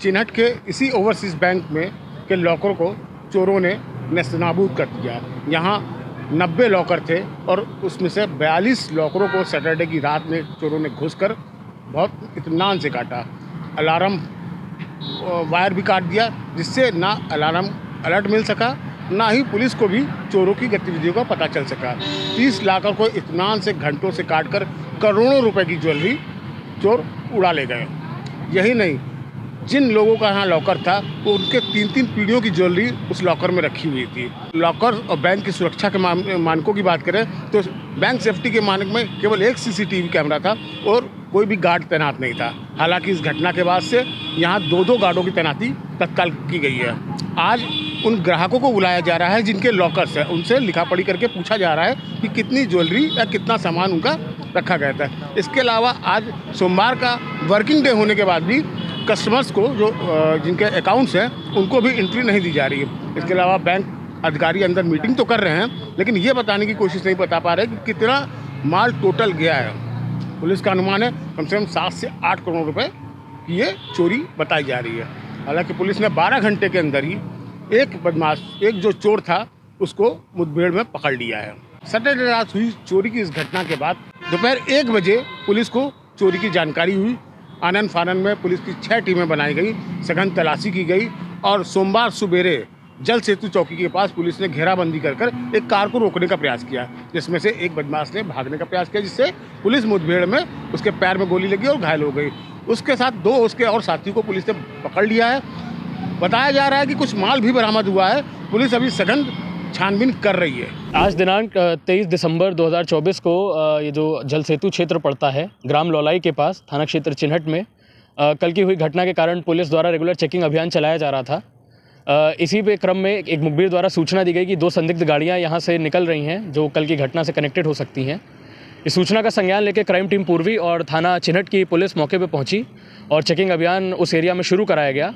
चिन्हट के इसी overseas bank में के लॉकर को चोरों ने नेस्तनाबूद कर दिया। यहाँ 90 लॉकर थे और उसमें से 42 लॉकरों को सैटरडे की रात में चोरों ने घुसकर बहुत इत्मीनान से काटा। अलार्म वायर भी काट दिया, जिससे ना अलार्म अलर्ट मिल सका, ना ही पुलिस को भी चोरों की गतिविधियों का पता चल सका। 30 लॉकर को इत्मीनान से घंटों से काटकर करोड़ों रुपए की ज्वेलरी चोर उड़ा ले गए। यही नहीं, जिन लोगों का यहाँ लॉकर था वो उनके 3-3 पीढ़ियों की ज्वेलरी उस लॉकर में रखी हुई थी। लॉकर और बैंक की सुरक्षा के मानकों की बात करें तो बैंक सेफ्टी के मानक में केवल एक CCTV कैमरा था और कोई भी गार्ड तैनात नहीं था। हालांकि इस घटना के बाद से यहाँ 2-2 गार्डों की तैनाती तत्काल की गई है। आज उन ग्राहकों को बुलाया जा रहा है जिनके लॉकर्स हैं, उनसे लिखा पढ़ी करके पूछा जा रहा है कि कितनी ज्वेलरी या कितना सामान उनका रखा गया था। इसके अलावा आज सोमवार का वर्किंग डे होने के बाद भी कस्टमर्स को जो जिनके अकाउंट्स हैं उनको भी एंट्री नहीं दी जा रही है। इसके अलावा बैंक अधिकारी अंदर मीटिंग तो कर रहे हैं, लेकिन ये बताने की कोशिश नहीं बता पा रहे कि कितना माल टोटल गया है। पुलिस का अनुमान है कम से कम 7 से 8 करोड़ रुपए की ये चोरी बताई जा रही है। हालांकि पुलिस ने 12 घंटे के अंदर ही एक जो चोर था उसको मुठभेड़ में पकड़ लिया है। सैटरडे रात हुई चोरी की इस घटना के बाद दोपहर 1 बजे पुलिस को चोरी की जानकारी हुई। आनन फानन में पुलिस की 6 टीमें बनाई गई, सघन तलाशी की गई और सोमवार सुबेरे जल सेतु चौकी के पास पुलिस ने घेराबंदी कर एक कार को रोकने का प्रयास किया, जिसमें से एक बदमाश ने भागने का प्रयास किया, जिससे पुलिस मुठभेड़ में उसके पैर में गोली लगी और घायल हो गई। उसके साथ 2 उसके और साथियों को पुलिस ने पकड़ लिया है। बताया जा रहा है कि कुछ माल भी बरामद हुआ है। पुलिस अभी सघन छानबीन कर रही है। आज दिनांक 23 दिसंबर 2024 को ये जो जल सेतु क्षेत्र पड़ता है ग्राम लौलाई के पास थाना क्षेत्र चिन्हट में कल की हुई घटना के कारण पुलिस द्वारा रेगुलर चेकिंग अभियान चलाया जा रहा था। इसी पे क्रम में एक मुखबिर द्वारा सूचना दी गई कि 2 संदिग्ध गाड़ियां यहां से निकल रही हैं जो कल की घटना से कनेक्टेड हो सकती हैं। इस सूचना का संज्ञान लेकर क्राइम टीम पूर्वी और थाना चिन्हट की पुलिस मौके पर पहुंची और चेकिंग अभियान उस एरिया में शुरू कराया गया।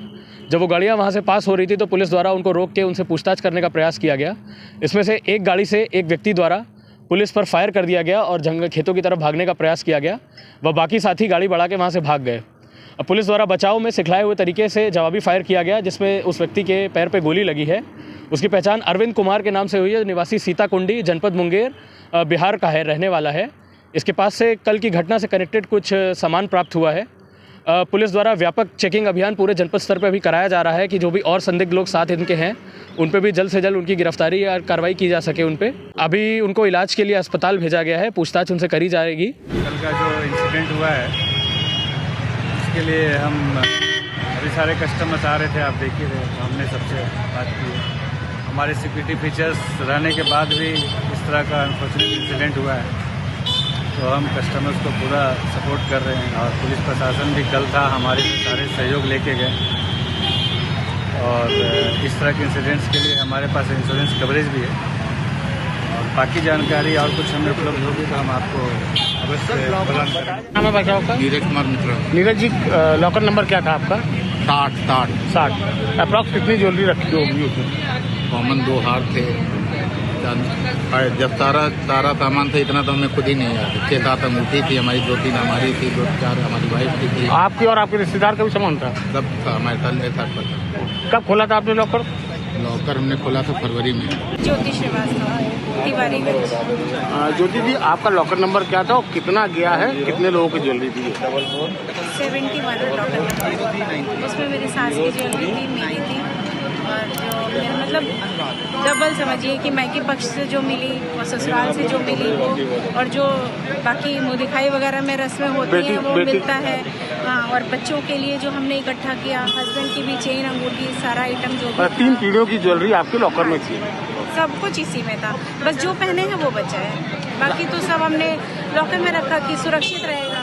जब वो गाड़ियाँ वहाँ से पास हो रही थी तो पुलिस द्वारा उनको रोक के उनसे पूछताछ करने का प्रयास किया गया। इसमें से एक गाड़ी से एक व्यक्ति द्वारा पुलिस पर फायर कर दिया गया और जंगल खेतों की तरफ भागने का प्रयास किया गया। वह बाकी साथी गाड़ी बढ़ा के वहाँ से भाग गए। अब पुलिस द्वारा बचाव में सिखलाए हुए तरीके से जवाबी फायर किया गया, जिसमें उस व्यक्ति के पैर पे गोली लगी है। उसकी पहचान अरविंद कुमार के नाम से हुई है, निवासी सीताकुंडी जनपद मुंगेर बिहार का है, रहने वाला है। इसके पास से कल की घटना से कनेक्टेड कुछ सामान प्राप्त हुआ है। पुलिस द्वारा व्यापक चेकिंग अभियान पूरे जनपद स्तर पर अभी कराया जा रहा है कि जो भी और संदिग्ध लोग साथ इनके हैं उन पे भी जल्द से जल्द उनकी गिरफ्तारी या कार्रवाई की जा सके उन पे। अभी उनको इलाज के लिए अस्पताल भेजा गया है, पूछताछ उनसे करी जाएगी। कल का जो इंसिडेंट हुआ है उसके लिए हम अभी सारे कस्टमर्स आ रहे थे, आप देख ही रहे, तो हमने सबसे बात की। हमारे सिक्योरिटी फीचर्स रहने के बाद भी इस तरह का अनफॉर्चुनेट इंसिडेंट हुआ है, तो हम कस्टमर्स को पूरा सपोर्ट कर रहे हैं और पुलिस प्रशासन भी कल था हमारे सारे सहयोग लेके गए। और इस तरह के इंसिडेंट्स के लिए हमारे पास इंश्योरेंस कवरेज भी है और बाकी जानकारी और कुछ हमें उपलब्ध होगी तो हम आपको अवश्य प्रदान करेंगे। नाम है भाई साहब का? नीरज कुमार मिश्रा। नीरज जी, लॉकर नंबर क्या था आपका? 60। अप्रॉक्स कितनी ज्वेलरी रखी होगी उसमें? कॉमन 2 हार थे। जब सारा सामान था इतना तो हमें खुद ही नहीं आता। 6-7 अंगूठी थी हमारी, 2-3 हमारी थी, 2-4 हमारी वाइफ की थी। आपकी और आपके रिश्तेदार का भी सामान था? सब था हमारे साथ पता। कब खोला था आपने लॉकर? लॉकर हमने खोला था फरवरी में। ज्योति श्रीवास्तव, तिवारी गंज। ज्योति जी, आपका लॉकर नंबर क्या था और कितना गया है, कितने लोगों की ज्वेलरी थी? 71 लॉकर नंबर। उसमें मेरी सास की ज्वेलरी थी, मेरी थी और जो मेरा मतलब डबल समझिए कि मायके पक्ष से जो मिली और ससुराल से जो मिली वो, और जो बाकी मुँह दिखाई वगैरह में रस्में होती हैं वो मिलता है। हाँ, और बच्चों के लिए जो हमने इकट्ठा किया, हस्बैंड की भी चेन, अंगूठी, सारा आइटम जो 3 पीढ़ियों की ज्वेलरी आपके लॉकर में थी? सब कुछ इसी में था, बस जो पहने हैं वो बचा है, बाकी तो सब हमने लॉकर में रखा कि सुरक्षित रहेगा।